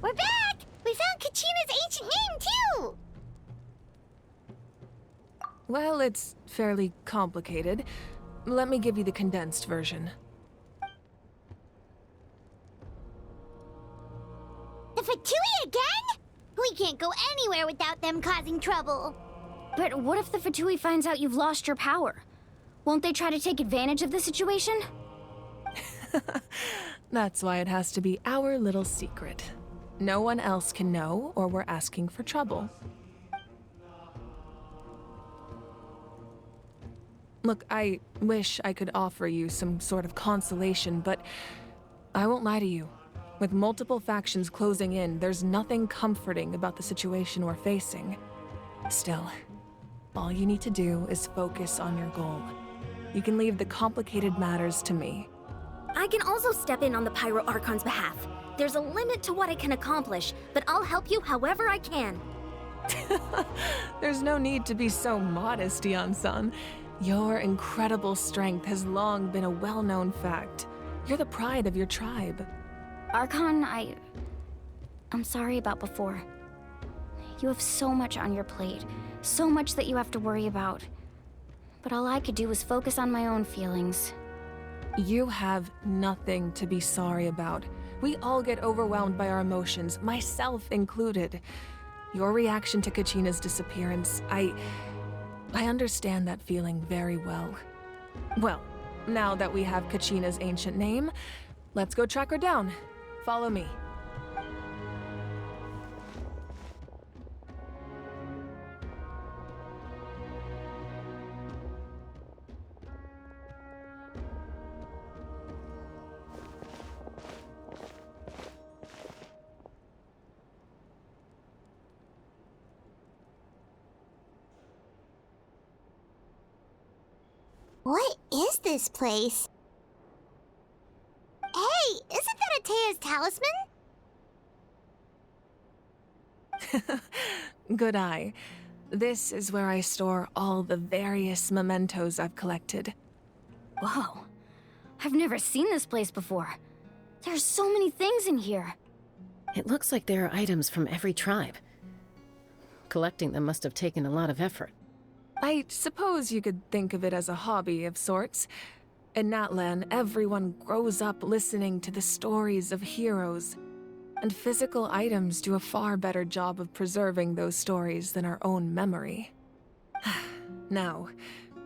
We're back! We found Kachina's ancient name, too! Well, it's fairly complicated. Let me give you the condensed version. The Fatui again? We can't go anywhere without them causing trouble. But what if the Fatui finds out you've lost your power? Won't they try to take advantage of the situation? That's why it has to be our little secret. No one else can know, or we're asking for trouble. Look, I wish I could offer you some sort of consolation, but I won't lie to you. With multiple factions closing in, there's nothing comforting about the situation we're facing. Still, all you need to do is focus on your goal. You can leave the complicated matters to me. I can also step in on the Pyro Archon's behalf. There's a limit to what I can accomplish, but I'll help you however I can. There's no need to be so modest, Yan-san. Your incredible strength has long been a well-known fact. You're the pride of your tribe. Archon, I'm sorry about before. You have so much on your plate, so much that you have to worry about. But all I could do was focus on my own feelings. You have nothing to be sorry about. We all get overwhelmed by our emotions, myself included. Your reaction to Kachina's disappearance, I understand that feeling very well. Well, now that we have Kachina's ancient name, let's go track her down. Follow me. What is this place? Hey, isn't that Atea's talisman? Good eye. This is where I store all the various mementos I've collected. Whoa. I've never seen this place before. There's so many things in here. It looks like there are items from every tribe. Collecting them must have taken a lot of effort. I suppose you could think of it as a hobby of sorts. In Natlan, everyone grows up listening to the stories of heroes, and physical items do a far better job of preserving those stories than our own memory. Now,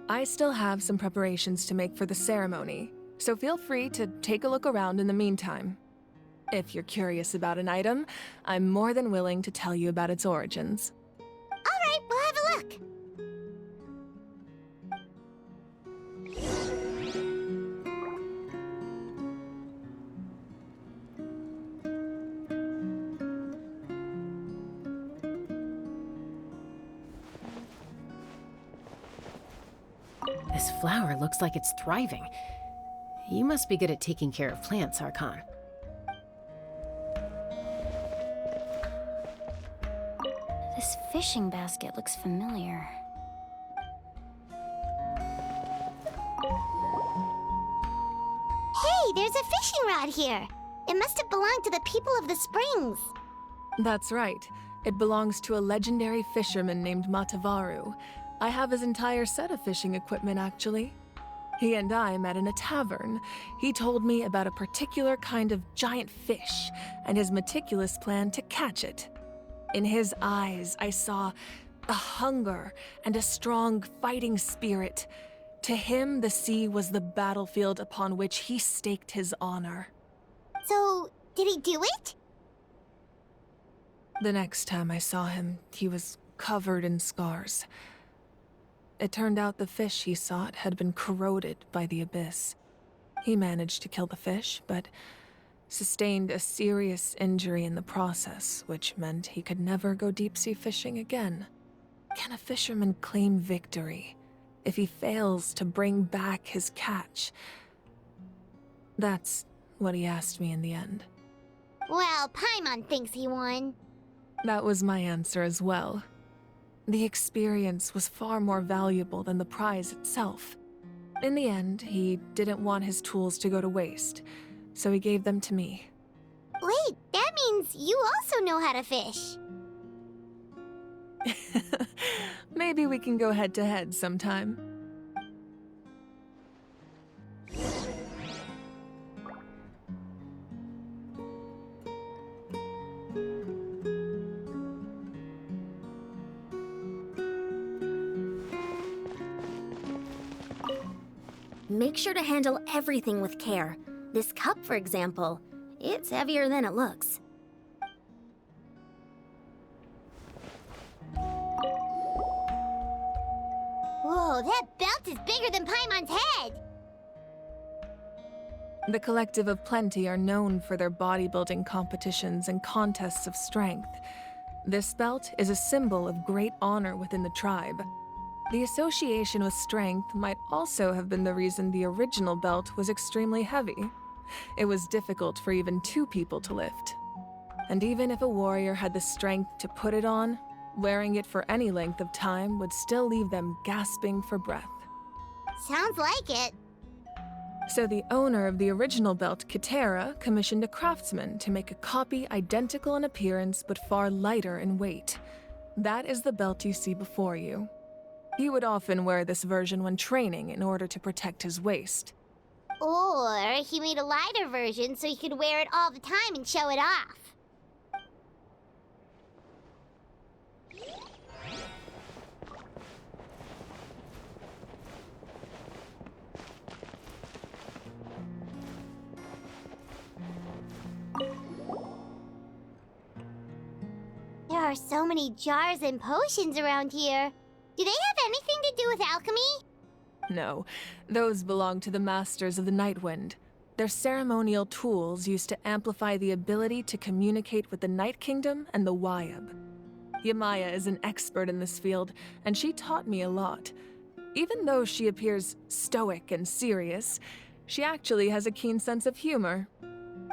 I still have some preparations to make for the ceremony, so feel free to take a look around in the meantime. If you're curious about an item, I'm more than willing to tell you about its origins. All right, we'll have a look. This flower looks like it's thriving. You must be good at taking care of plants, Archon. This fishing basket looks familiar. Hey, there's a fishing rod here. It must have belonged to the people of the springs. That's right. It belongs to a legendary fisherman named Matavaru. I have his entire set of fishing equipment, actually. He and I met in a tavern. He told me about a particular kind of giant fish and his meticulous plan to catch it. In his eyes, I saw a hunger and a strong fighting spirit. To him, the sea was the battlefield upon which he staked his honor. So, did he do it? The next time I saw him, he was covered in scars. It turned out the fish he sought had been corroded by the abyss. He managed to kill the fish, but sustained a serious injury in the process, which meant he could never go deep-sea fishing again. Can a fisherman claim victory if he fails to bring back his catch? That's what he asked me in the end. Well, Paimon thinks he won. That was my answer as well. The experience was far more valuable than the prize itself. In the end, he didn't want his tools to go to waste, so he gave them to me. Wait, that means you also know how to fish. Maybe we can go head-to-head sometime. Make sure to handle everything with care. This cup, for example, it's heavier than it looks. Whoa, that belt is bigger than Paimon's head! The Collective of Plenty are known for their bodybuilding competitions and contests of strength. This belt is a symbol of great honor within the tribe. The association with strength might also have been the reason the original belt was extremely heavy. It was difficult for even 2 people to lift. And even if a warrior had the strength to put it on, wearing it for any length of time would still leave them gasping for breath. Sounds like it. So the owner of the original belt, Kitera, commissioned a craftsman to make a copy identical in appearance but far lighter in weight. That is the belt you see before you. He would often wear this version when training in order to protect his waist. Or he made a lighter version so he could wear it all the time and show it off. There are so many jars and potions around here. Do they have anything to do with alchemy? No, those belong to the Masters of the Nightwind. They're ceremonial tools used to amplify the ability to communicate with the Night Kingdom and the Wyab. Yamaya is an expert in this field, and she taught me a lot. Even though she appears stoic and serious, she actually has a keen sense of humor.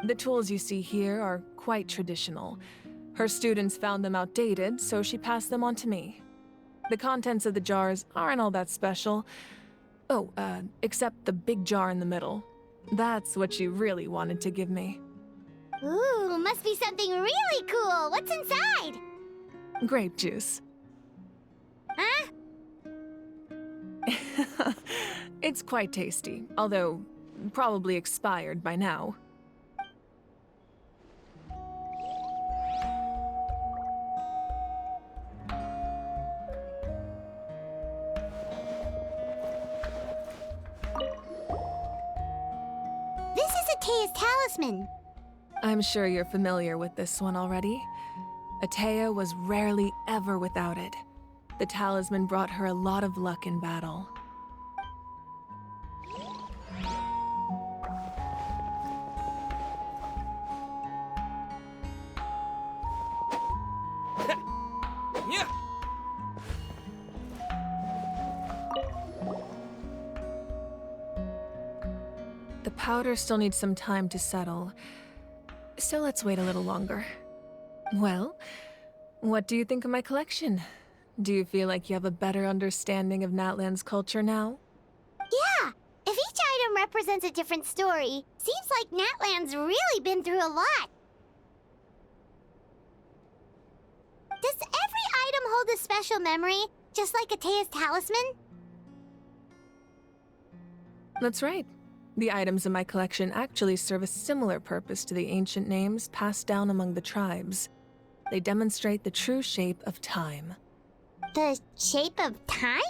The tools you see here are quite traditional. Her students found them outdated, so she passed them on to me. The contents of the jars aren't all that special. Oh, except the big jar in the middle. That's what she really wanted to give me. Ooh, must be something really cool. What's inside? Grape juice. Huh? It's quite tasty, although probably expired by now. This is Atea's talisman. I'm sure you're familiar with this one already. Atea was rarely ever without it. The talisman brought her a lot of luck in battle. The powder still needs some time to settle, so let's wait a little longer. Well, what do you think of my collection? Do you feel like you have a better understanding of Natlan's culture now? Yeah, if each item represents a different story, seems like Natlan's really been through a lot. Does every item hold a special memory, just like Atea's talisman? That's right. The items in my collection actually serve a similar purpose to the ancient names passed down among the tribes. They demonstrate the true shape of time. The shape of time?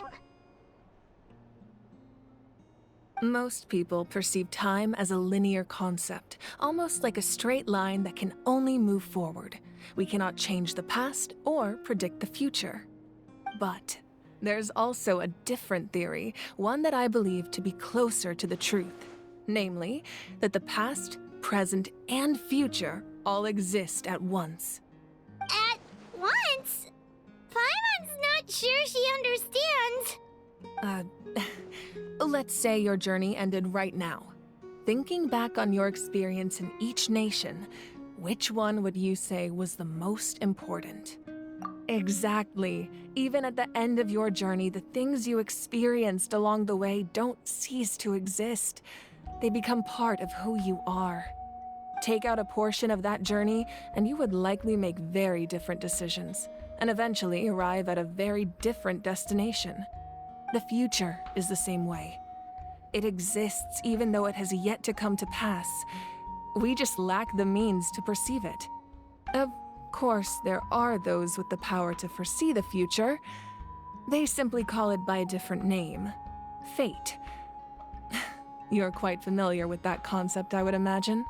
Most people perceive time as a linear concept, almost like a straight line that can only move forward. We cannot change the past or predict the future. But there's also a different theory, one that I believe to be closer to the truth. Namely, that the past, present, and future all exist at once. At once? Paimon's not sure she understands. Let's say your journey ended right now. Thinking back on your experience in each nation, which one would you say was the most important? Exactly. Even at the end of your journey, the things you experienced along the way don't cease to exist. They become part of who you are. Take out a portion of that journey, and you would likely make very different decisions, and eventually arrive at a very different destination. The future is the same way. It exists even though it has yet to come to pass. We just lack the means to perceive it. Of course, there are those with the power to foresee the future. They simply call it by a different name. Fate. You're quite familiar with that concept, I would imagine.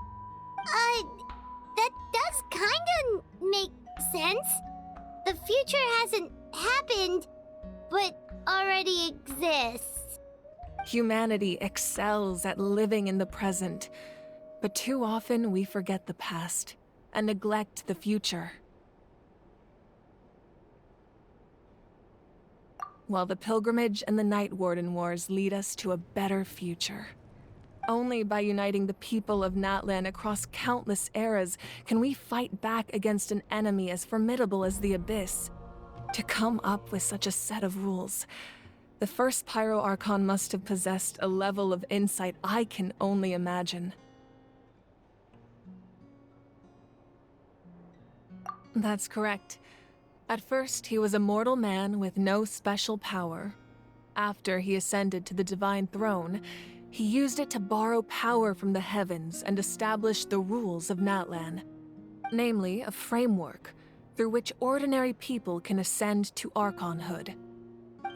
That does kinda make sense. The future hasn't happened, but already exists. Humanity excels at living in the present, but too often we forget the past and neglect the future. While the pilgrimage and the Night Warden Wars lead us to a better future. Only by uniting the people of Natlan across countless eras can we fight back against an enemy as formidable as the Abyss. To come up with such a set of rules, the first Pyro Archon must have possessed a level of insight I can only imagine. That's correct. At first, he was a mortal man with no special power. After he ascended to the Divine Throne, he used it to borrow power from the heavens and establish the rules of Natlan. Namely, a framework through which ordinary people can ascend to Archonhood.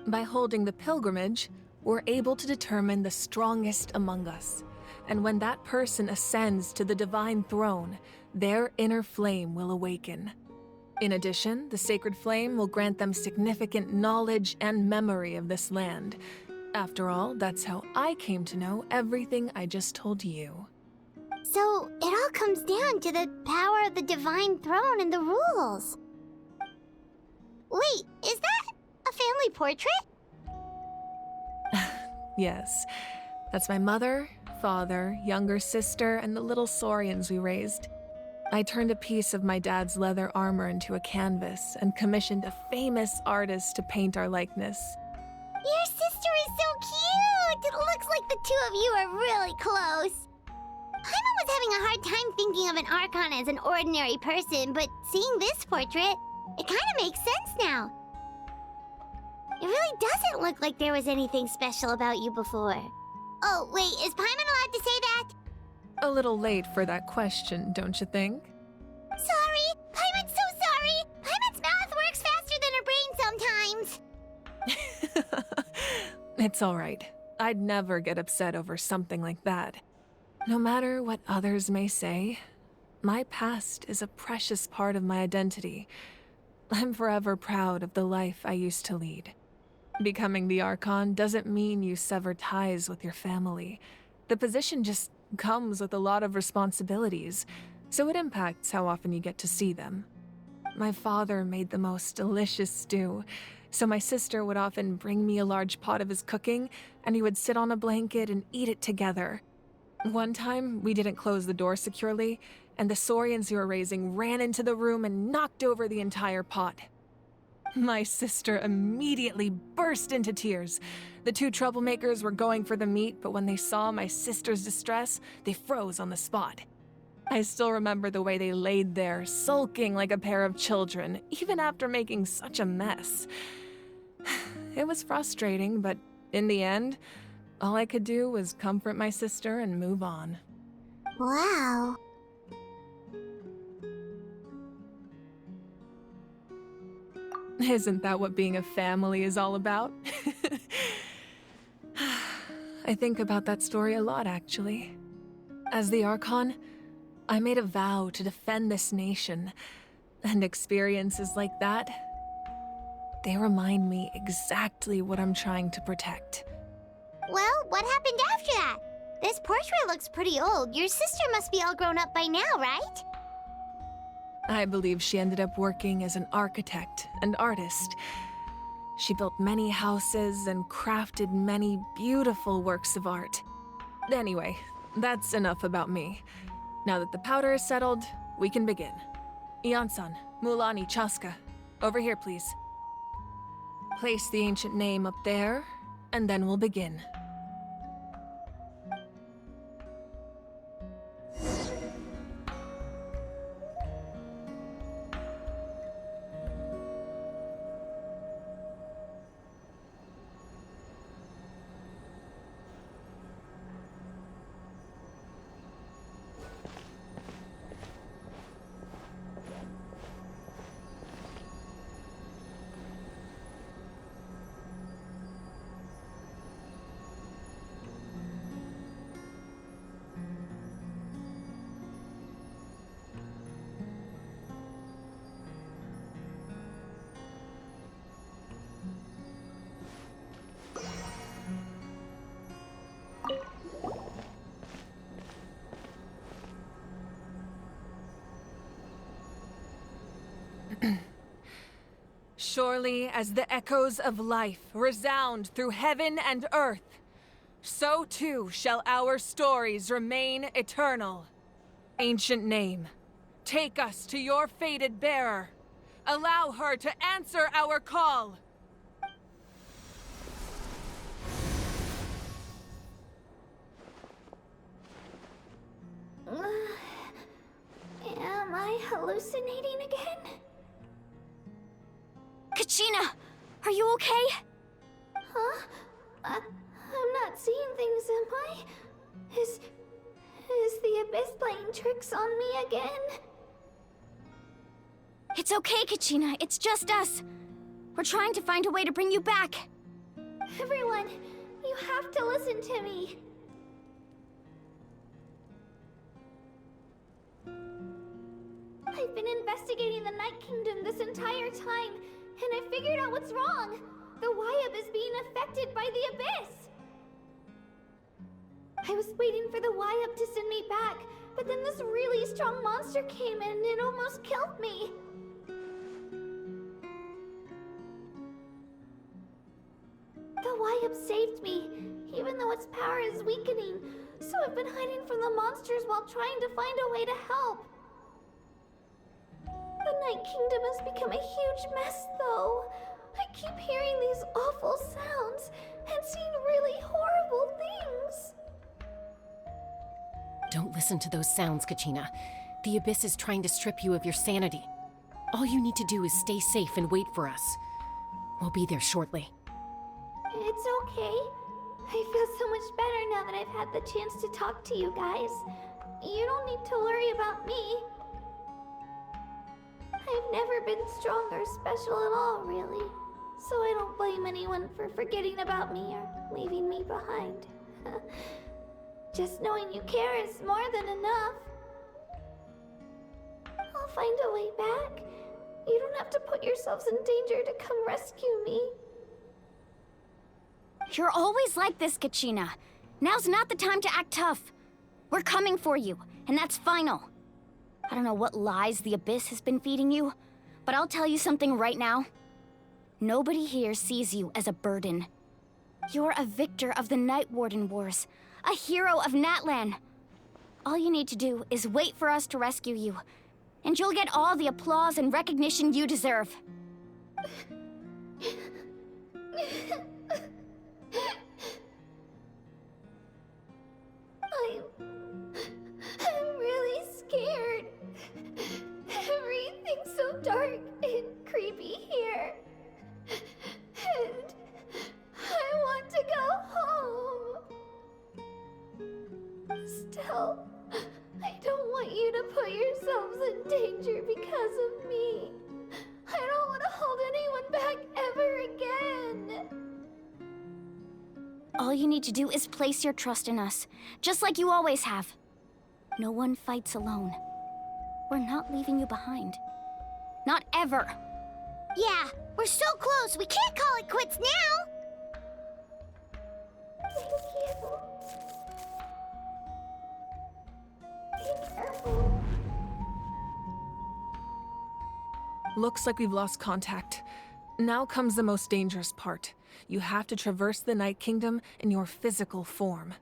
By holding the pilgrimage, we're able to determine the strongest among us. And when that person ascends to the Divine Throne, their inner flame will awaken. In addition, the sacred flame will grant them significant knowledge and memory of this land. After all, that's how I came to know everything I just told you. So, it all comes down to the power of the Divine Throne and the rules. Wait, is that a family portrait? Yes, that's my mother, father, younger sister, and the little saurians we raised. I turned a piece of my dad's leather armor into a canvas and commissioned a famous artist to paint our likeness. Your sister is so cute! It looks like the two of you are really close. Paimon was having a hard time thinking of an Archon as an ordinary person, but seeing this portrait, it kind of makes sense now. It really doesn't look like there was anything special about you before. Oh, wait, is Paimon allowed to say that? A little late for that question, don't you think? Sorry! Paimon's so sorry! Paimon's mouth works faster than her brain sometimes! It's all right. I'd never get upset over something like that. No matter what others may say, my past is a precious part of my identity. I'm forever proud of the life I used to lead. Becoming the Archon doesn't mean you sever ties with your family. The position just comes with a lot of responsibilities, so it impacts how often you get to see them. My father made the most delicious stew, so my sister would often bring me a large pot of his cooking, and we would sit on a blanket and eat it together. One time, we didn't close the door securely, and the saurians you were raising ran into the room and knocked over the entire pot. My sister immediately burst into tears. The two troublemakers were going for the meat, but when they saw my sister's distress, they froze on the spot. I still remember the way they laid there, sulking like a pair of children, even after making such a mess. It was frustrating, but in the end, all I could do was comfort my sister and move on. Wow. Isn't that what being a family is all about? I think about that story a lot, actually. As the Archon, I made a vow to defend this nation, and experiences like that, they remind me exactly what I'm trying to protect. Well, what happened after that? This portrait looks pretty old. Your sister must be all grown up by now, right? I believe she ended up working as an architect and artist. She built many houses and crafted many beautiful works of art. Anyway, that's enough about me. Now that the powder is settled, we can begin. Ian-san, Mulani, Chaska, over here, please. Place the ancient name up there, and then we'll begin. surely as the echoes of life resound through heaven and earth, so too shall our stories remain eternal. Ancient name, take us to your fated bearer. Allow her to answer our call. Am I hallucinating again? Kachina, are you okay? Huh? I'm not seeing things, am I? Is the Abyss playing tricks on me again? It's okay, Kachina. It's just us. We're trying to find a way to bring you back. Everyone, you have to listen to me. I've been investigating the Night Kingdom this entire time, and I figured out what's wrong. The Wyab is being affected by the Abyss. I was waiting for the Wyab to send me back, but then this really strong monster came in and it almost killed me. The Wyab saved me, even though its power is weakening, so I've been hiding from the monsters while trying to find a way to help. The Night Kingdom has become a huge mess, though. I keep hearing these awful sounds and seeing really horrible things. Don't listen to those sounds, Kachina. The Abyss is trying to strip you of your sanity. All you need to do is stay safe and wait for us. We'll be there shortly. It's okay. I feel so much better now that I've had the chance to talk to you guys. You don't need to worry about me. I've never been strong or special at all, really. So I don't blame anyone for forgetting about me or leaving me behind. Just knowing you care is more than enough. I'll find a way back. You don't have to put yourselves in danger to come rescue me. You're always like this, Kachina. Now's not the time to act tough. We're coming for you, and that's final. I don't know what lies the Abyss has been feeding you, but I'll tell you something right now. Nobody here sees you as a burden. You're a victor of the Night Warden Wars, a hero of Natlan. All you need to do is wait for us to rescue you, and you'll get all the applause and recognition you deserve. I'm really scared. Everything's so dark and creepy here. And I want to go home. Still, I don't want you to put yourselves in danger because of me. I don't want to hold anyone back ever again. All you need to do is place your trust in us, just like you always have. No one fights alone. We're not leaving you behind. Not ever. Yeah, we're so close. We can't call it quits now. Thank you. Be careful. Looks like we've lost contact. Now comes the most dangerous part. You have to traverse the Night Kingdom in your physical form.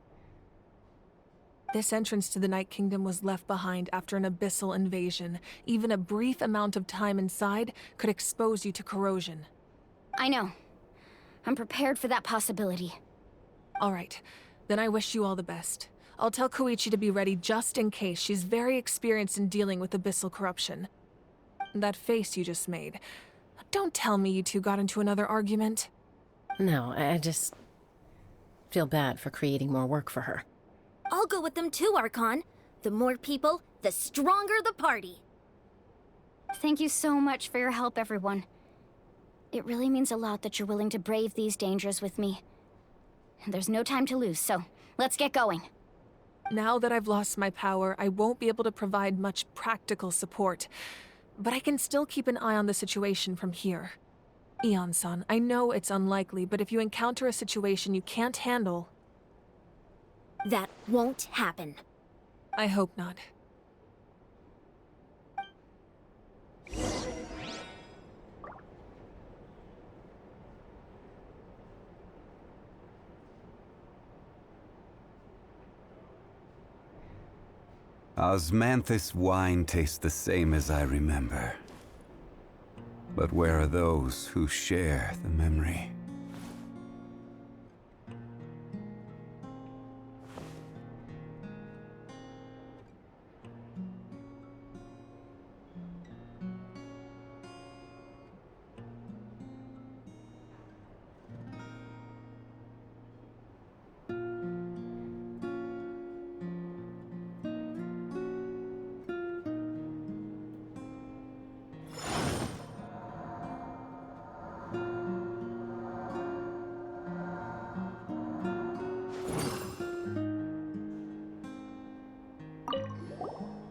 This entrance to the Night Kingdom was left behind after an abyssal invasion. Even a brief amount of time inside could expose you to corrosion. I know. I'm prepared for that possibility. All right, then I wish you all the best. I'll tell Koichi to be ready just in case. She's very experienced in dealing with abyssal corruption. That face you just made. Don't tell me you two got into another argument. No, I just feel bad for creating more work for her. I'll go with them too, Archon. The more people, the stronger the party. Thank you so much for your help, everyone. It really means a lot that you're willing to brave these dangers with me. There's no time to lose, so let's get going. Now that I've lost my power, I won't be able to provide much practical support. But I can still keep an eye on the situation from here. Eon-san, I know it's unlikely, but if you encounter a situation you can't handle... That won't happen. I hope not. Osmanthus wine tastes the same as I remember. But where are those who share the memory?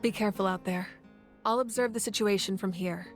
Be careful out there. I'll observe the situation from here.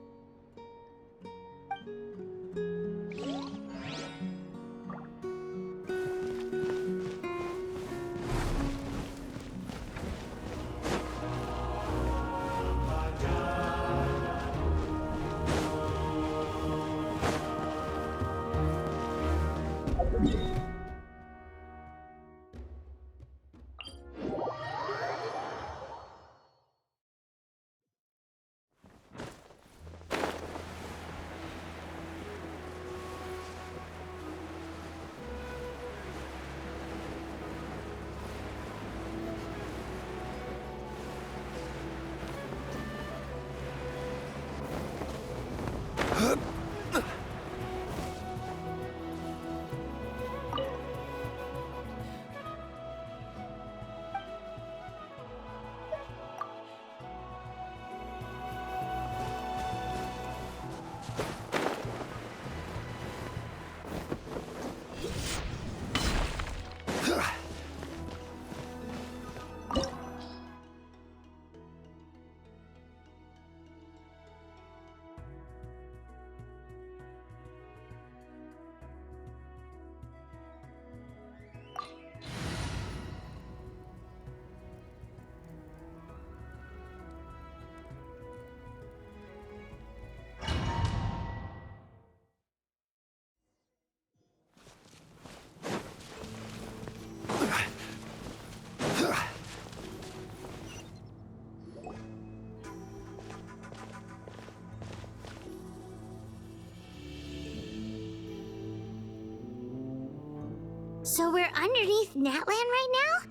So we're underneath Natlan right now?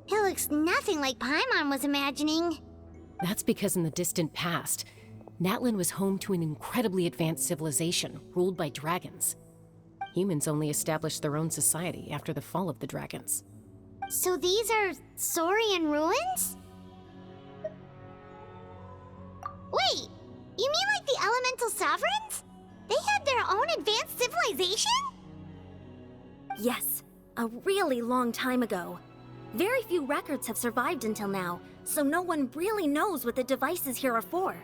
It looks nothing like Paimon was imagining. That's because in the distant past, Natlan was home to an incredibly advanced civilization ruled by dragons. Humans only established their own society after the fall of the dragons. So these are Saurian ruins? Wait, you mean like the elemental sovereigns? They had their own advanced civilization? Yes, a really long time ago. Very few records have survived until now, so no one really knows what the devices here are for.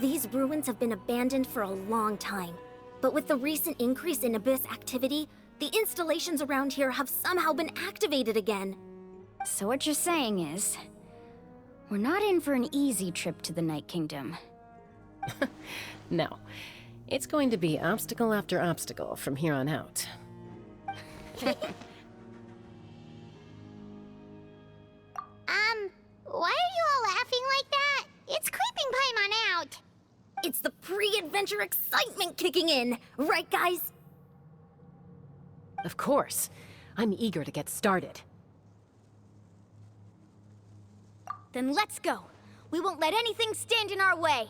These ruins have been abandoned for a long time, but with the recent increase in Abyss activity, the installations around here have somehow been activated again. So what you're saying is, we're not in for an easy trip to the Night Kingdom. No, it's going to be obstacle after obstacle from here on out. Why are you all laughing like that? It's creeping Paimon out. It's the pre-adventure excitement kicking in, right guys? Of course. I'm eager to get started. Then let's go. We won't let anything stand in our way.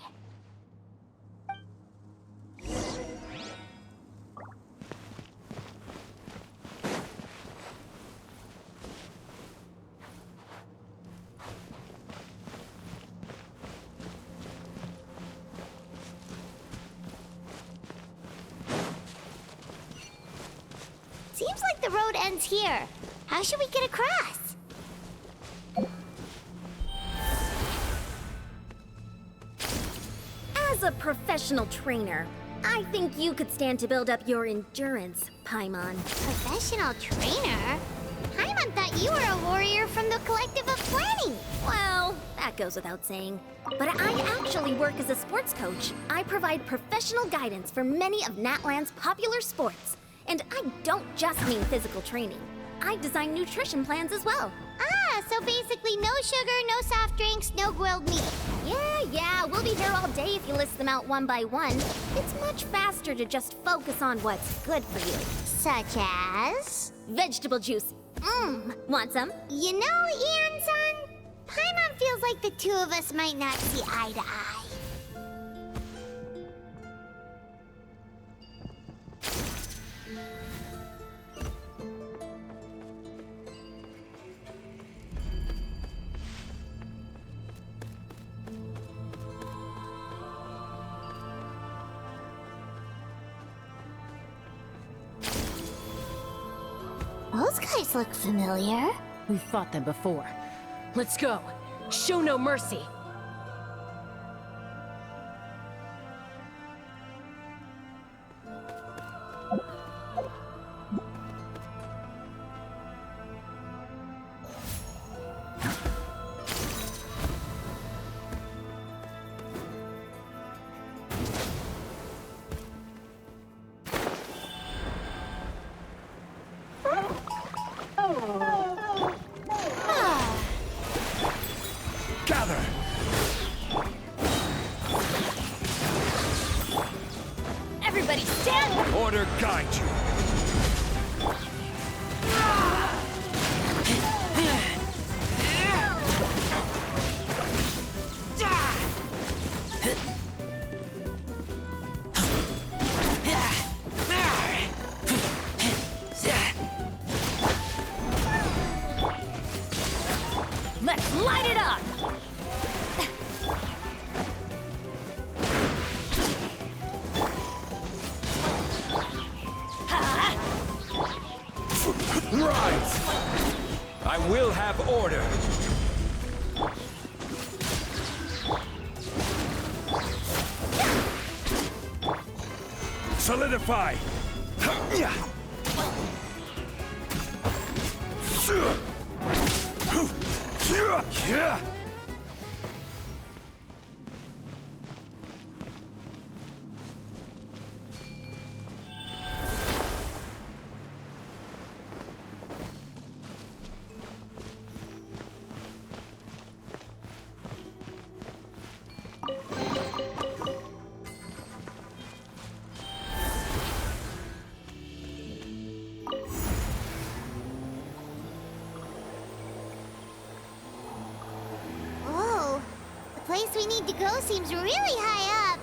Seems like the road ends here. How should we get across? As a professional trainer, I think you could stand to build up your endurance, Paimon. Professional trainer? Paimon thought you were a warrior from the Collective of Planning. Well, that goes without saying. But I actually work as a sports coach. I provide professional guidance for many of Natlan's popular sports. And I don't just mean physical training. I design nutrition plans as well. Ah, so basically no sugar, no soft drinks, no grilled meat. Yeah, we'll be here all day if you list them out one by one. It's much faster to just focus on what's good for you. Such as? Vegetable juice. Want some? You know, Ian-san, Paimon feels like the two of us might not see eye to eye. Those guys look familiar. We've fought them before. Let's go. Show no mercy. Gather! Everybody stand! Order guide you. Let's light it up! Rise! I will have order. Solidify! Whoa, the place we need to go seems really high up.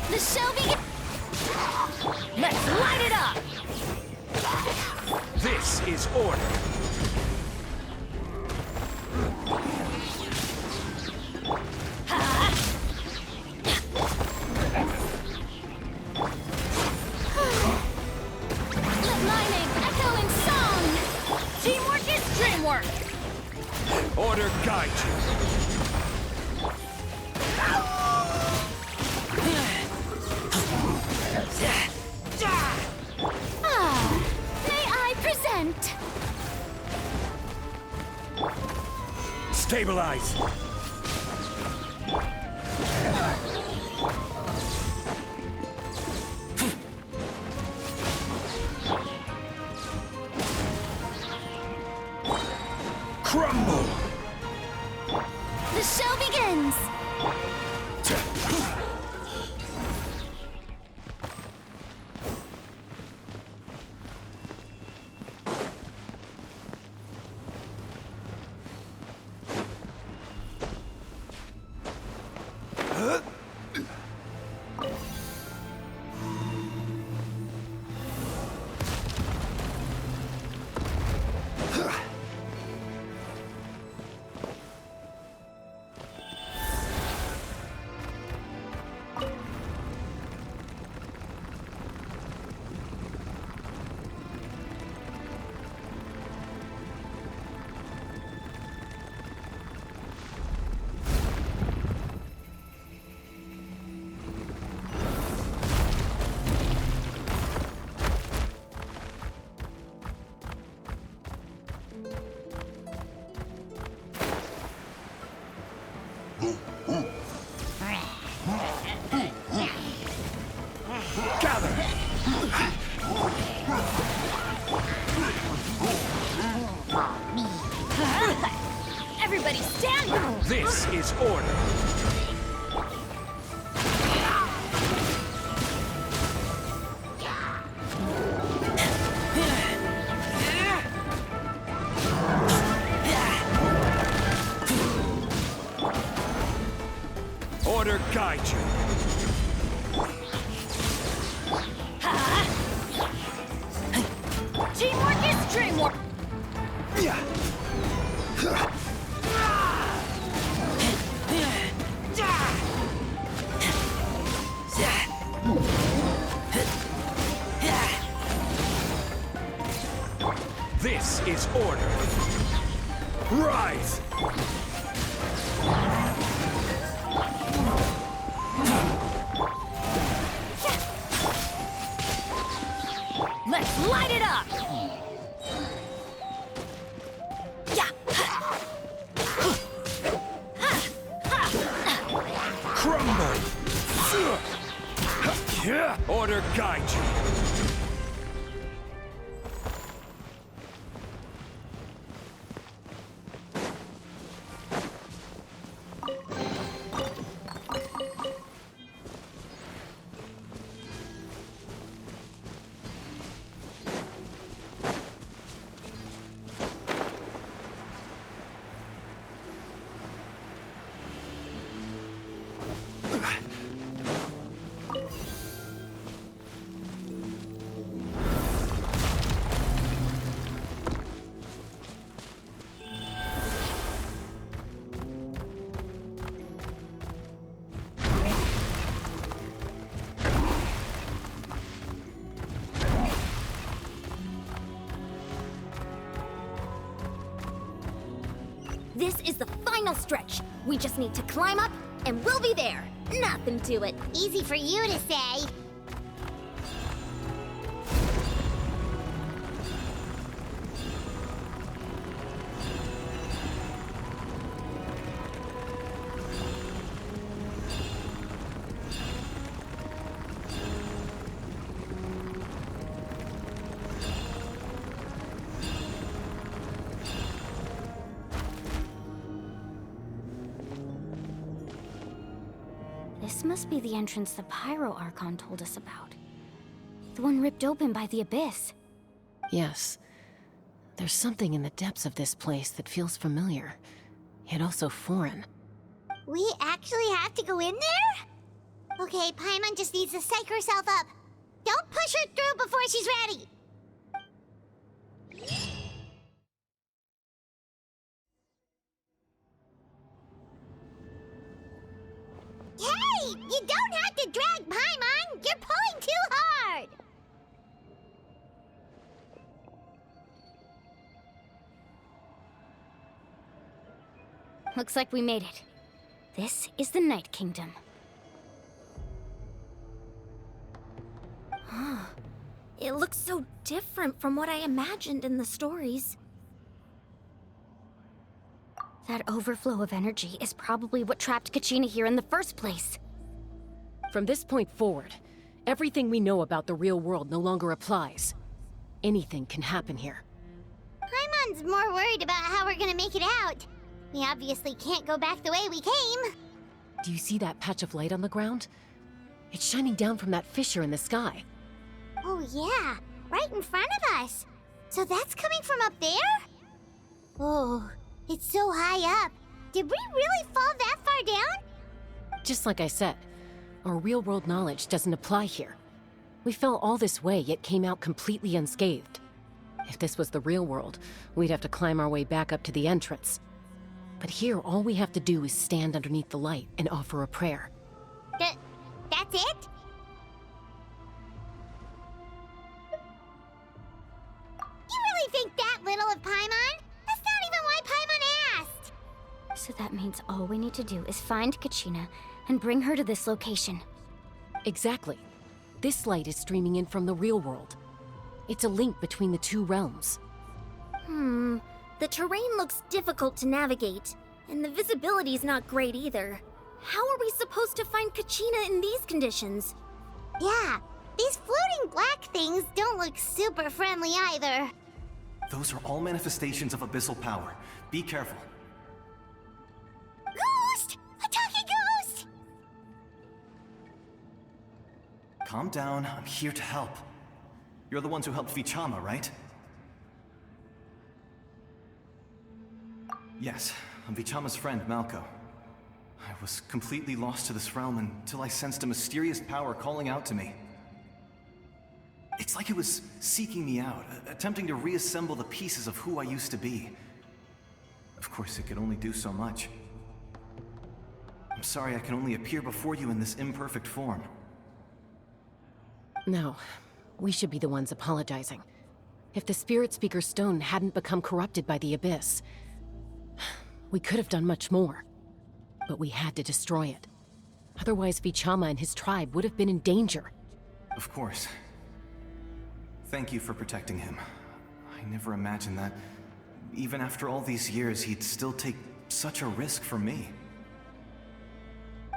The show begins! Let's light it up! This is order. Let my name echo in song! Teamwork is dreamwork! Order guide you. May I present? Stabilize. Crumble. The show begins! Gather! Everybody stand! This is order! Order guide you! Teamwork is dreamwork! This is order! Rise! Let's light it up! Crumble! Order guide you! This is the final stretch. We just need to climb up, and we'll be there. Nothing to it. Easy for you to say. This must be the entrance the Pyro Archon told us about. The one ripped open by the Abyss. Yes. There's something in the depths of this place that feels familiar, yet also foreign. We actually have to go in there? Okay, Paimon just needs to psych herself up. Don't push her through before she's ready. Hey! You don't have to drag Paimon! You're pulling too hard! Looks like we made it. This is the Night Kingdom. It looks so different from what I imagined in the stories. That overflow of energy is probably what trapped Kachina here in the first place. From this point forward, everything we know about the real world no longer applies. Anything can happen here. Paimon's more worried about how we're gonna make it out. We obviously can't go back the way we came. Do you see that patch of light on the ground? It's shining down from that fissure in the sky. Oh yeah, right in front of us. So that's coming from up there? Oh, it's so high up. Did we really fall that far down? Just like I said, our real-world knowledge doesn't apply here. We fell all this way, yet came out completely unscathed. If this was the real world, we'd have to climb our way back up to the entrance. But here, all we have to do is stand underneath the light and offer a prayer. That's it? You really think that little of Paimon? That's not even why Paimon asked! So that means all we need to do is find Kachina and bring her to this location. Exactly. This light is streaming in from the real world. It's a link between the two realms. The terrain looks difficult to navigate. And the visibility's not great either. How are we supposed to find Kachina in these conditions? Yeah, these floating black things don't look super friendly either. Those are all manifestations of abyssal power. Be careful. Ghost! A talking ghost! Calm down, I'm here to help. You're the ones who helped Vichama, right? Yes, I'm Vichama's friend, Malko. I was completely lost to this realm until I sensed a mysterious power calling out to me. It's like it was seeking me out, attempting to reassemble the pieces of who I used to be. Of course, it could only do so much. I'm sorry I can only appear before you in this imperfect form. No, we should be the ones apologizing. If the Spirit Speaker Stone hadn't become corrupted by the Abyss, we could have done much more. But we had to destroy it. Otherwise, Vichama and his tribe would have been in danger. Of course. Thank you for protecting him. I never imagined that, even after all these years, he'd still take such a risk for me.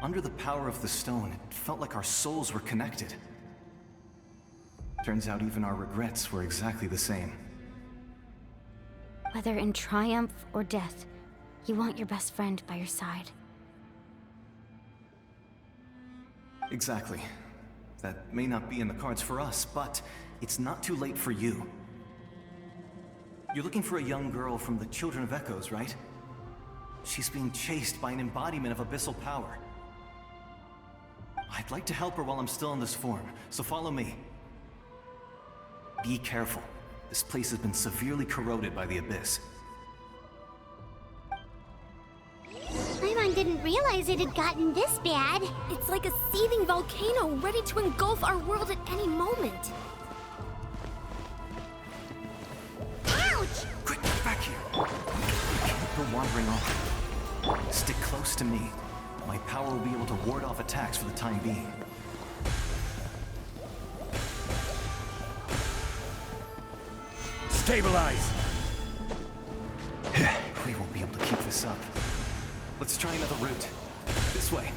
Under the power of the stone, it felt like our souls were connected. Turns out even our regrets were exactly the same. Whether in triumph or death, you want your best friend by your side. Exactly. That may not be in the cards for us, but it's not too late for you. You're looking for a young girl from the Children of Echoes, right? She's being chased by an embodiment of abyssal power. I'd like to help her while I'm still in this form, so follow me. Be careful. This place has been severely corroded by the Abyss. Paimon didn't realize it had gotten this bad. It's like a seething volcano ready to engulf our world at any moment. Ouch! Quick, get back here! You can't go wandering off. Stick close to me. My power will be able to ward off attacks for the time being. Stabilize! We won't be able to keep this up. Let's try another route. This way.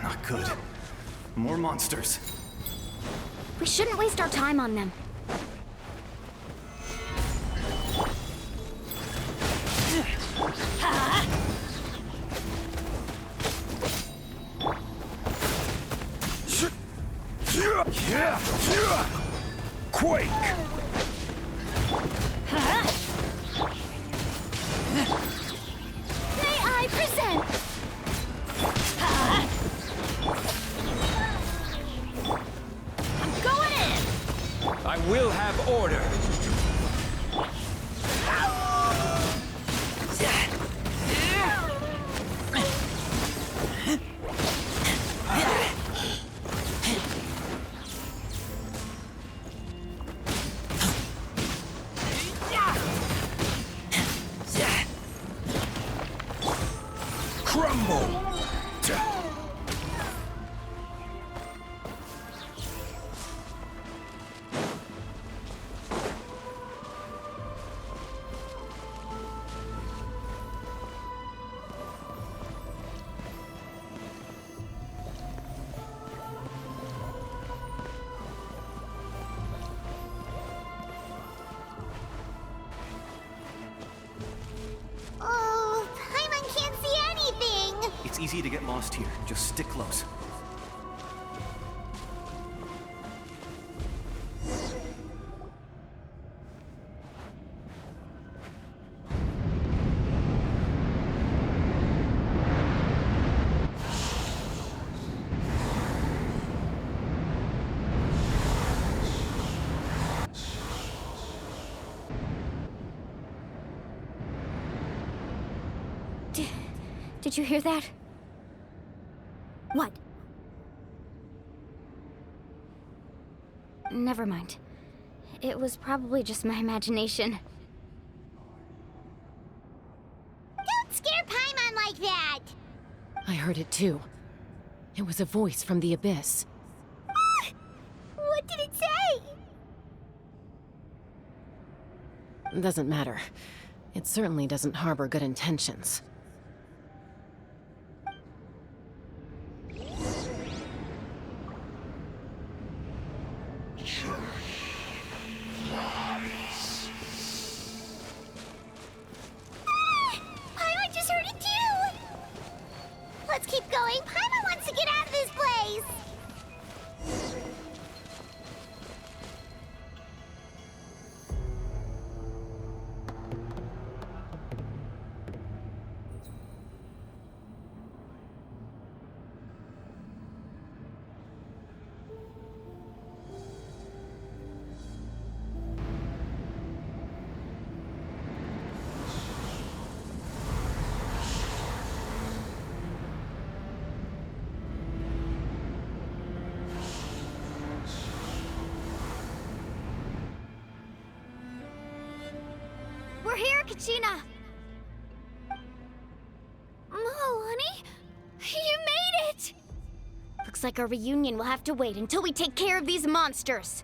Not good. More monsters. We shouldn't waste our time on them. Quake! May I present? I'm going in! I will have order! Crumble! Oh, Paimon can't see anything! It's easy to get lost here. Just stick close. Did you hear that? What? Never mind. It was probably just my imagination. Don't scare Paimon like that! I heard it too. It was a voice from the abyss. What did it say? Doesn't matter. It certainly doesn't harbor good intentions. Paimon just heard it too! Let's keep going. Paimon wants to get out of this place! We're here, Kachina! Honey? You made it! Looks like our reunion will have to wait until we take care of these monsters.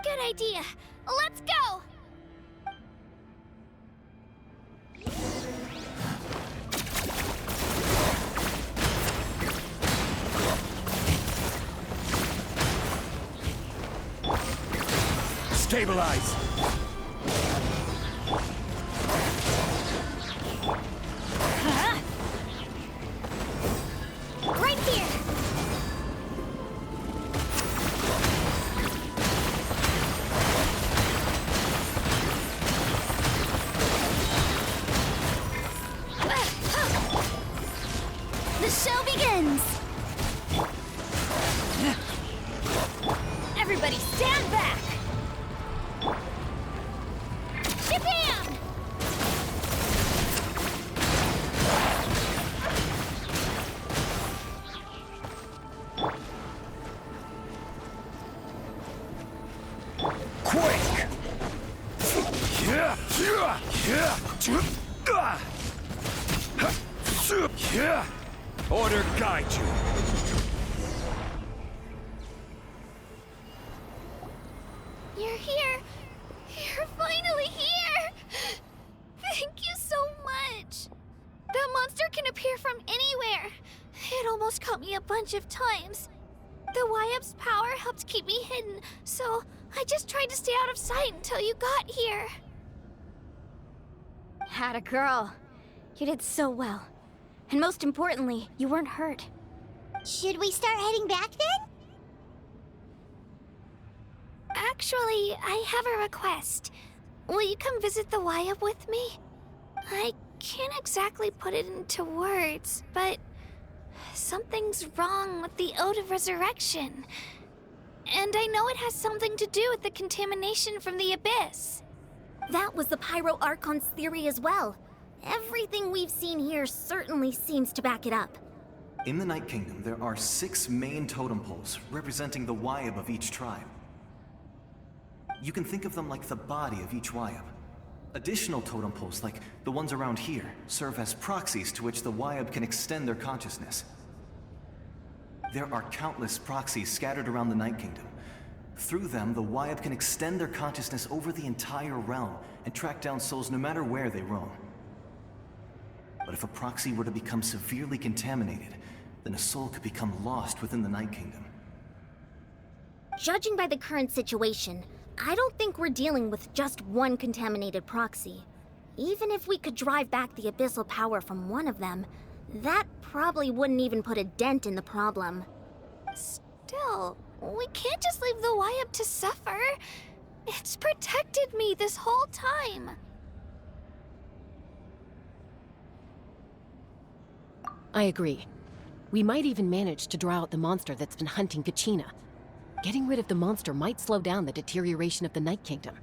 Good idea. Let's go! Stabilize! Right here! The show begins! Everybody stand back! Shabam! Quake! Order guide you. You're here! You're finally here! Thank you so much! That monster can appear from anywhere! It almost caught me a bunch of times. The Wyup's power helped keep me hidden, so I just tried to stay out of sight until you got here. Had a girl. You did so well. And most importantly, you weren't hurt. Should we start heading back then? Actually, I have a request. Will you come visit the Wyup with me? I can't exactly put it into words, but something's wrong with the Ode of Resurrection. And I know it has something to do with the contamination from the Abyss. That was the Pyro Archon's theory as well. Everything we've seen here certainly seems to back it up. In the Night Kingdom, there are 6 main totem poles representing the Wyub of each tribe. You can think of them like the body of each Wyub. Additional totem poles, like the ones around here, serve as proxies to which the Wyub can extend their consciousness. There are countless proxies scattered around the Night Kingdom. Through them, the Wyub can extend their consciousness over the entire realm and track down souls no matter where they roam. But if a proxy were to become severely contaminated, then a soul could become lost within the Night Kingdom. Judging by the current situation, I don't think we're dealing with just one contaminated proxy. Even if we could drive back the abyssal power from one of them, that probably wouldn't even put a dent in the problem. Still, we can't just leave the Wyup to suffer. It's protected me this whole time. I agree. We might even manage to draw out the monster that's been hunting Kachina. Getting rid of the monster might slow down the deterioration of the Night Kingdom.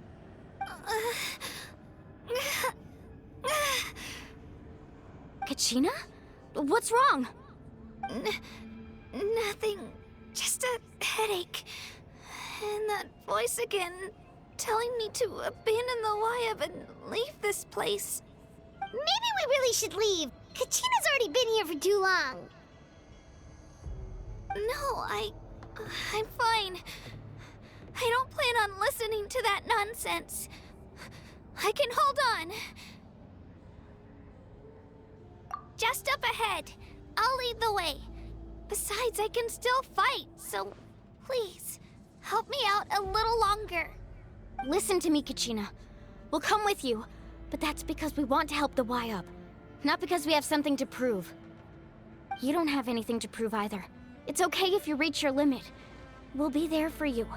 Kachina? What's wrong? Nothing. Just a headache. And that voice again, telling me to abandon the Wyab and leave this place. Maybe we really should leave. Kachina's already been here for too long. No, I'm fine. I don't plan on listening to that nonsense. I can hold on. Just up ahead. I'll lead the way. Besides, I can still fight, so please, help me out a little longer. Listen to me, Kachina. We'll come with you, but that's because we want to help the Wyab, not because we have something to prove. You don't have anything to prove either. It's okay if you reach your limit. We'll be there for you.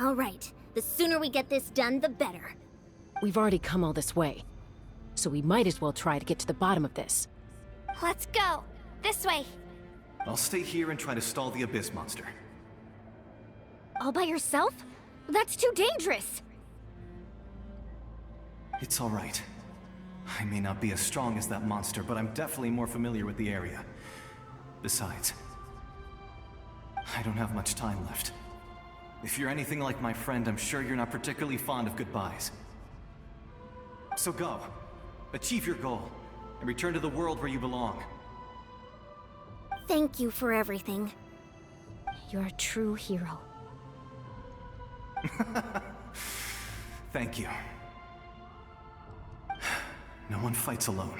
All right, the sooner we get this done, the better. We've already come all this way, so we might as well try to get to the bottom of this. Let's go. This way. I'll stay here and try to stall the Abyss monster. All by yourself? That's too dangerous! It's all right. I may not be as strong as that monster, but I'm definitely more familiar with the area. Besides, I don't have much time left. If you're anything like my friend, I'm sure you're not particularly fond of goodbyes. So go. Achieve your goal, and return to the world where you belong. Thank you for everything. You're a true hero. Thank you. No one fights alone.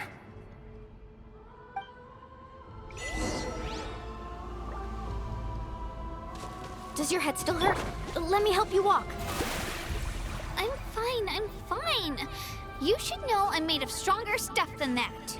Does your head still hurt? Let me help you walk. I'm fine. You should know I'm made of stronger stuff than that.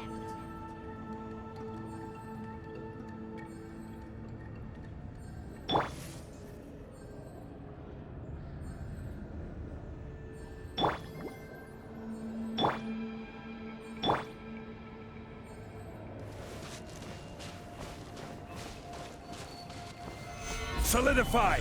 Solidify!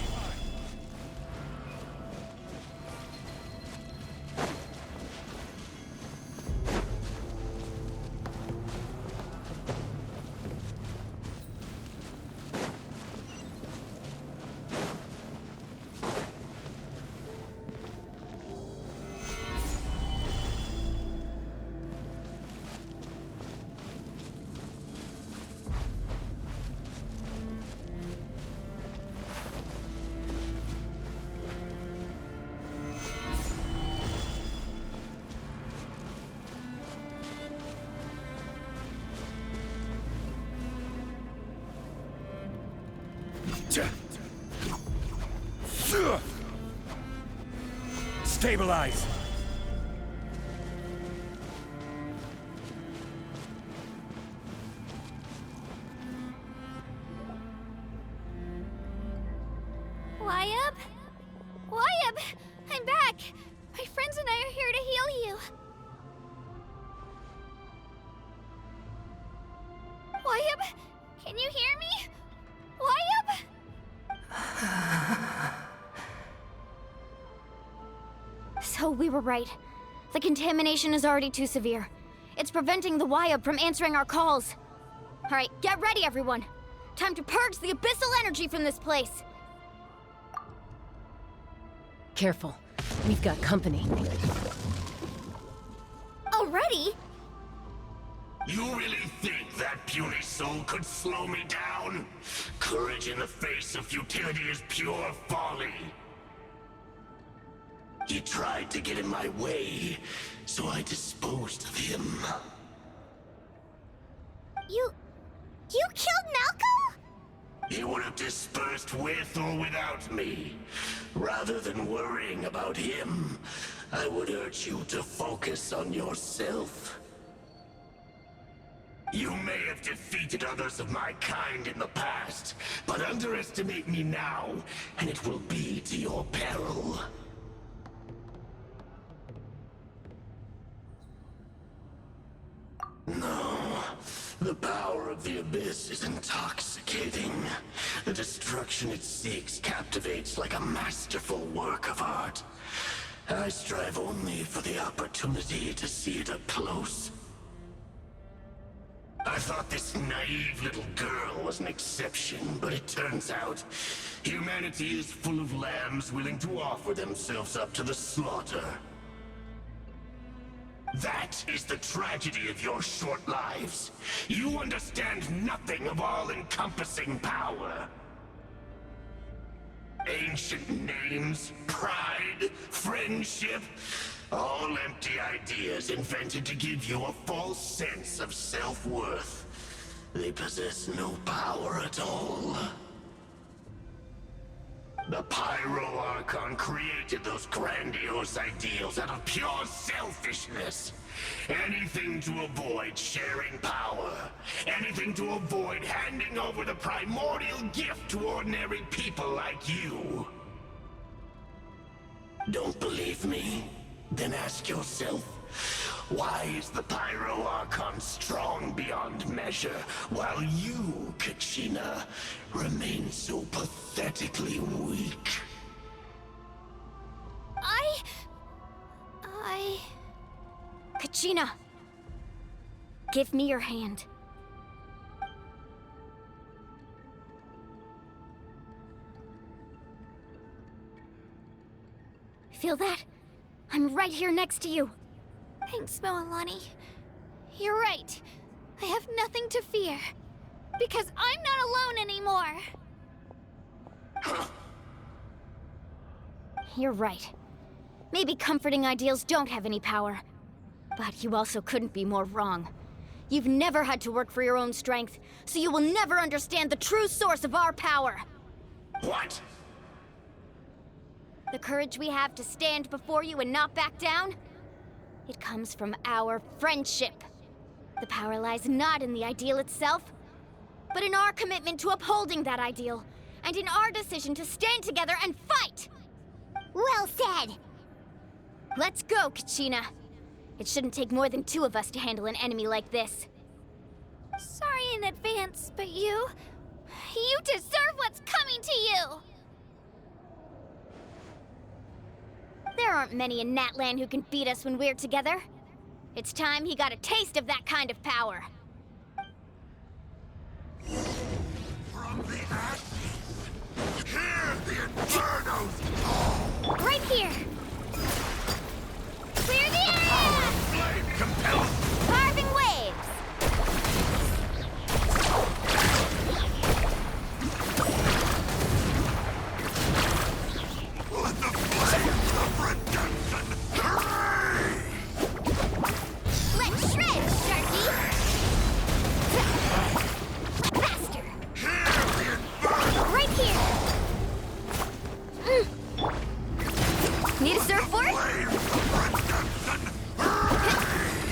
Stabilize! Wyab? Wyab! I'm back! My friends and I are here to heal you. Wyab? Can you hear me? Wyab? So we were right. The contamination is already too severe. It's preventing the Wyab from answering our calls. Alright, get ready everyone. Time to purge the abyssal energy from this place. Careful. We've got company. Already? You really think that puny soul could slow me down? Courage in the face of futility is pure folly. He tried to get in my way, so I disposed of him. You killed Malco? He would have dispersed with or without me. Rather than worrying about him, I would urge you to focus on yourself. You may have defeated others of my kind in the past, but underestimate me now, and it will be to your peril. No, the power of the Abyss is intoxicating. The destruction it seeks captivates like a masterful work of art. I strive only for the opportunity to see it up close. I thought this naive little girl was an exception, but it turns out humanity is full of lambs willing to offer themselves up to the slaughter. That is the tragedy of your short lives. You understand nothing of all-encompassing power. Ancient names, pride, friendship, all empty ideas invented to give you a false sense of self-worth. They possess no power at all. The Pyro Archon created those grandiose ideals out of pure selfishness. Anything to avoid sharing power. Anything to avoid handing over the primordial gift to ordinary people like you. Don't believe me? Then ask yourself, why is the Pyro Archon strong beyond measure, while you, Kachina, remain so pathetically weak? Kachina! Give me your hand. Feel that? I'm right here next to you. Thanks, Moalani. You're right. I have nothing to fear. Because I'm not alone anymore. You're right. Maybe comforting ideals don't have any power. But you also couldn't be more wrong. You've never had to work for your own strength, so you will never understand the true source of our power. What? The courage we have to stand before you and not back down? It comes from our friendship. The power lies not in the ideal itself, but in our commitment to upholding that ideal, and in our decision to stand together and fight! Well said! Let's go, Kachina. It shouldn't take more than 2 of us to handle an enemy like this. Sorry in advance, but you deserve what's coming to you! There aren't many in Natlan who can beat us when we're together. It's time he got a taste of that kind of power. From the ashes, hear the infernos! Right here! Clear the area! Flame compels Carving waves! Let the flames of redemption rage! Let's shred, Sharky! Faster! Hear the inferno! Right here! Need a surfboard? Flames of redemption rage!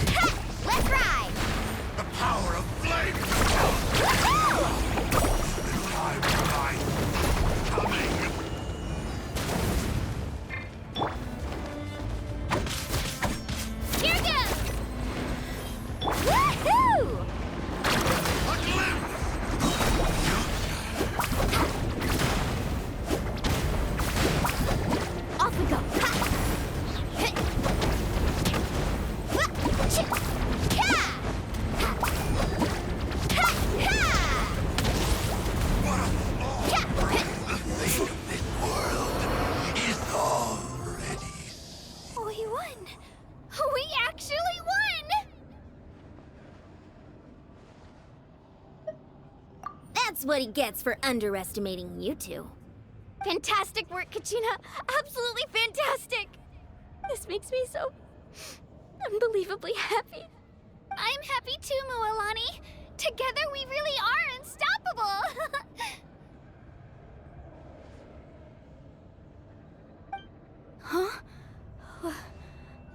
Ha! Let's ride! The power of flame compels Woohoo! time tonight! Coming! Here goes! Woohoo! A glimpse! Off we go! Ha! Hit! Wha- ch- ha! Ha! Ha! Ha! What a small Yeah. breath the fate of this world is already. We won! We actually won! That's what he gets for underestimating you two. Fantastic work, Kachina! Absolutely fantastic! This makes me so unbelievably happy. I'm happy too, Moalani. Together we really are unstoppable! Huh?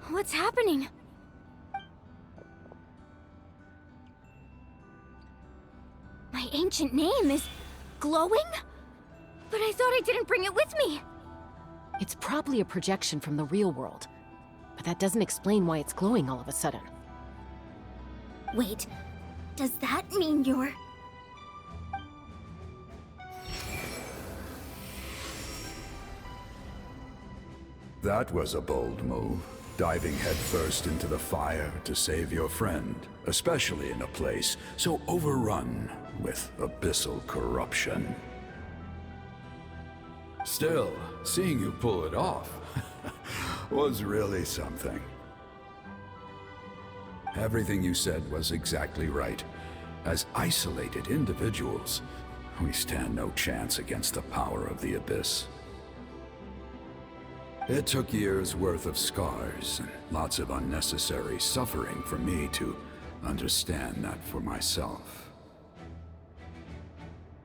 What's happening? My ancient name is glowing? But I thought I didn't bring it with me. It's probably a projection from the real world. But that doesn't explain why it's glowing all of a sudden. Wait, does that mean you're... That was a bold move. diving headfirst into the fire to save your friend, especially in a place so overrun with abyssal corruption. Still, seeing you pull it off was really something. Everything you said was exactly right. As isolated individuals, we stand no chance against the power of the Abyss. It took years' worth of scars and lots of unnecessary suffering for me to understand that for myself.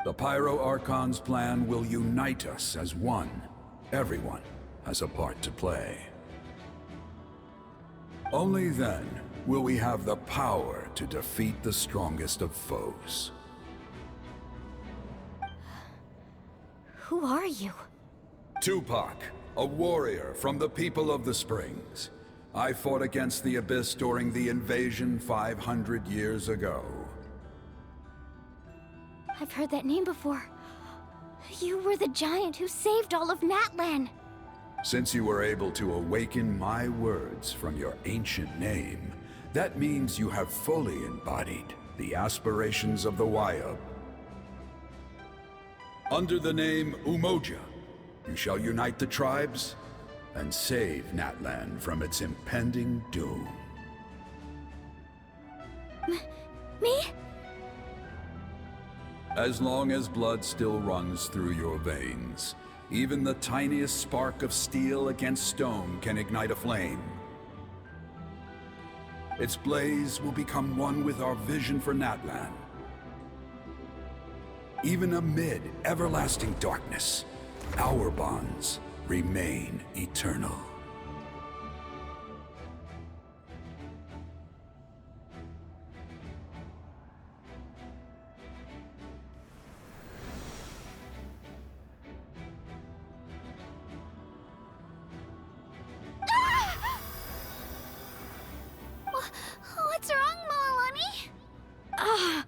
The Pyro Archon's plan will unite us as one. Everyone has a part to play. Only then will we have the power to defeat the strongest of foes. Who are you? Tupac, a warrior from the people of the Springs. I fought against the Abyss during the invasion 500 years ago. I've heard that name before. You were the giant who saved all of Natlan. Since you were able to awaken my words from your ancient name, that means you have fully embodied the aspirations of the Wayub. Under the name Umoja, you shall unite the tribes and save Natlan from its impending doom. Me? As long as blood still runs through your veins, even the tiniest spark of steel against stone can ignite a flame. Its blaze will become one with our vision for Natlan. Even amid everlasting darkness, our bonds remain eternal. What's wrong, Moalani?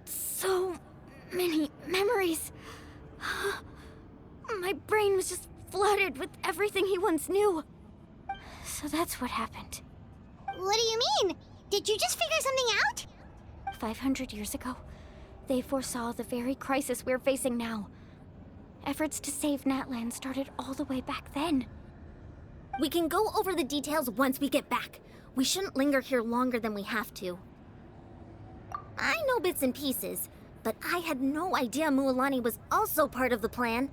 So many memories. My brain was just flooded with everything he once knew. So that's what happened. What do you mean? Did you just figure something out? 500 years ago, they foresaw the very crisis we're facing now. Efforts to save Natlan started all the way back then. We can go over the details once we get back. We shouldn't linger here longer than we have to. I know bits and pieces, but I had no idea Mualani was also part of the plan.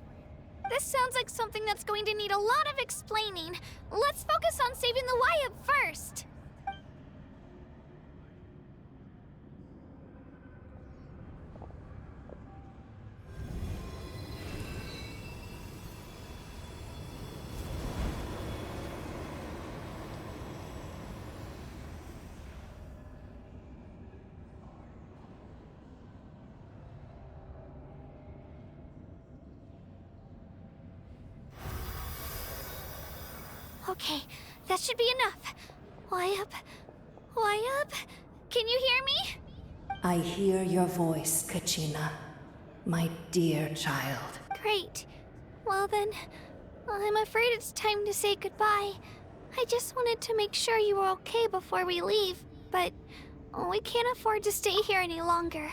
This sounds like something that's going to need a lot of explaining. Let's focus on saving the Wayub first. Okay, that should be enough. Wayub? Wayub? Can you hear me? I hear your voice, Kachina. My dear child. Great. Well then, I'm afraid it's time to say goodbye. I just wanted to make sure you were okay before we leave, but we can't afford to stay here any longer.